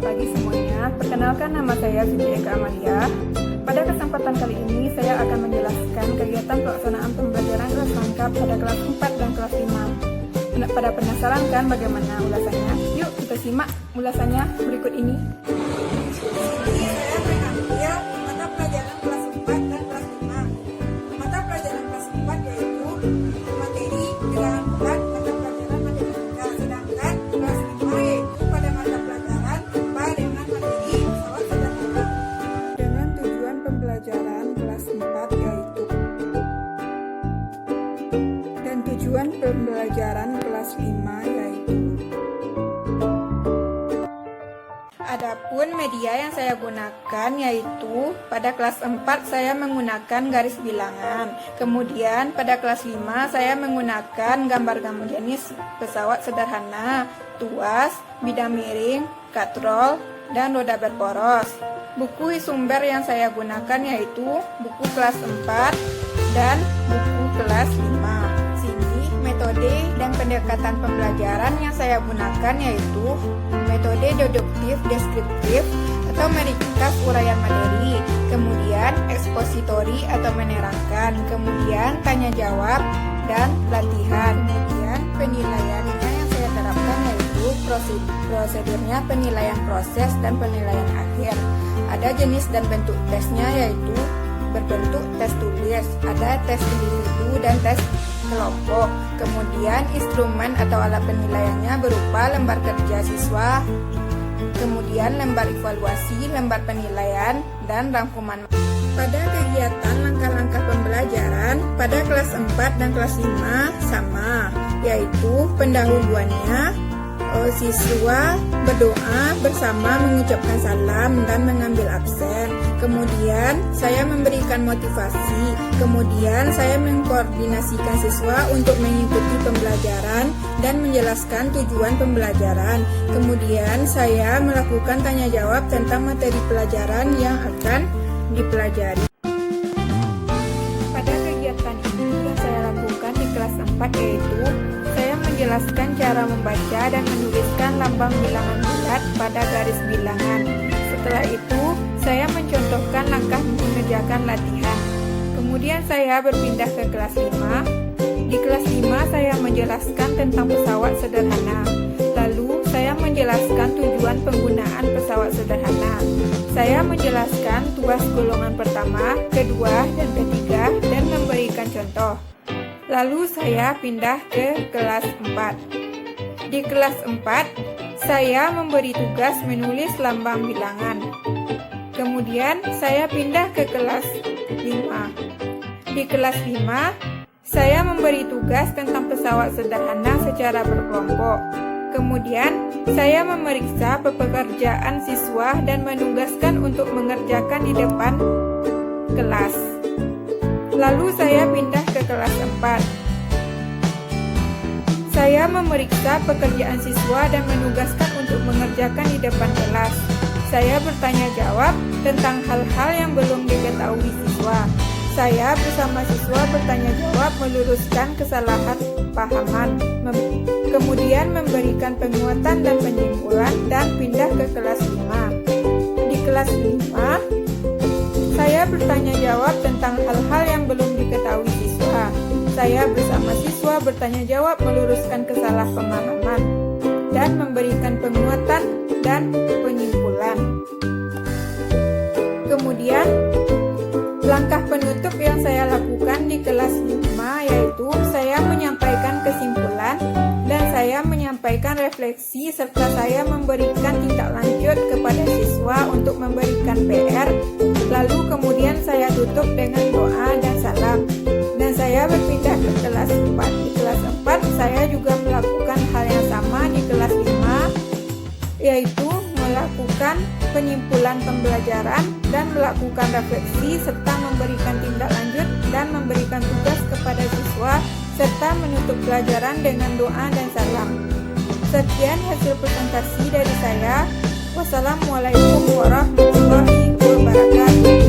pagi semuanya. Perkenalkan, nama saya Siti Eka Amalia. Pada kesempatan kali ini saya akan menjelaskan kegiatan pelaksanaan pembelajaran kelas lengkap pada kelas 4 dan kelas 5. Pada penasaran kan bagaimana ulasannya? Yuk kita simak ulasannya berikut ini. Saya mengambil mata pelajaran kelas 4 dan kelas 5. Mata pelajaran kelas 4 yaitu materi bilangan bulat, mata pelajaran matematika. Sedangkan kelas 5 yaitu pada mata pelajaran IPA dengan materi pesawat sederhana. Dengan tujuan pembelajaran kelas 4 yaitu dan tujuan pembelajaran kelas 5 yaitu. Adapun media yang saya gunakan yaitu pada kelas 4 saya menggunakan garis bilangan. Kemudian pada kelas 5 saya menggunakan gambar-gambar jenis pesawat sederhana, tuas, bidang miring, katrol, dan roda berporos. Buku sumber yang saya gunakan yaitu buku kelas 4 dan buku kelas 5. Sini metode dan pendekatan pembelajaran yang saya gunakan yaitu metode deduktif deskriptif atau meringkas uraian materi, kemudian ekspositori atau menerangkan, kemudian tanya jawab dan latihan. Kemudian penilaiannya yang saya terapkan yaitu prosedurnya penilaian proses dan penilaian akhir. Ada jenis dan bentuk tesnya yaitu berbentuk tes tulis, ada tes individu dan tes kelompok. Kemudian instrumen atau alat penilaiannya berupa lembar kerja siswa, kemudian lembar evaluasi, lembar penilaian, dan rangkuman. Pada kegiatan langkah-langkah pembelajaran pada kelas 4 dan kelas 5 sama, yaitu pendahuluannya siswa berdoa bersama mengucapkan salam dan mengambil absen. Kemudian saya memberikan motivasi. Kemudian saya mengkoordinasikan siswa untuk mengikuti pembelajaran dan menjelaskan tujuan pembelajaran. Kemudian saya melakukan tanya jawab tentang materi pelajaran yang akan dipelajari. Pada kegiatan ini yang saya lakukan di kelas 4 yaitu saya menjelaskan cara membaca dan menuliskan lambang bilangan bulat pada garis bilangan. Setelah itu, saya mencontohkan langkah mengerjakan latihan. Kemudian saya berpindah ke kelas 5. Di kelas 5 saya menjelaskan tentang pesawat sederhana. Lalu saya menjelaskan tujuan penggunaan pesawat sederhana. Saya menjelaskan tugas golongan pertama, kedua, dan ketiga dan memberikan contoh. Lalu saya pindah ke kelas 4. Di kelas 4, saya memberi tugas menulis lambang bilangan. Kemudian saya pindah ke kelas 5. Di kelas 5, saya memberi tugas tentang pesawat sederhana secara berkelompok. Kemudian saya memeriksa pekerjaan siswa dan menugaskan untuk mengerjakan di depan kelas. Lalu saya pindah ke kelas 4. Saya memeriksa pekerjaan siswa dan menugaskan untuk mengerjakan di depan kelas. Saya bertanya jawab tentang hal-hal yang belum diketahui siswa. Saya bersama siswa bertanya jawab meluruskan kesalahan pahaman, kemudian memberikan penguatan dan penyimpulan dan pindah ke kelas 5. Di kelas 5, saya bertanya jawab tentang hal-hal yang belum diketahui siswa. Saya bersama siswa bertanya jawab meluruskan kesalahpahaman dan memberikan penguatan dan penyimpulan. Kemudian, langkah penutup yang saya lakukan di kelas 5 yaitu saya menyampaikan kesimpulan dan saya menyampaikan refleksi serta saya memberikan tindak lanjut kepada siswa untuk memberikan PR. Lalu kemudian saya tutup dengan doa dan salam. Dan saya berpindah ke kelas 4. Di kelas 4 saya juga melakukan hal yang sama di kelas 5, yaitu melakukan penyimpulan pembelajaran dan melakukan refleksi serta memberikan tindak lanjut dan memberikan tugas kepada siswa serta menutup pelajaran dengan doa dan salam. Sekian hasil presentasi dari saya. Wassalamualaikum warahmatullahi wabarakatuh.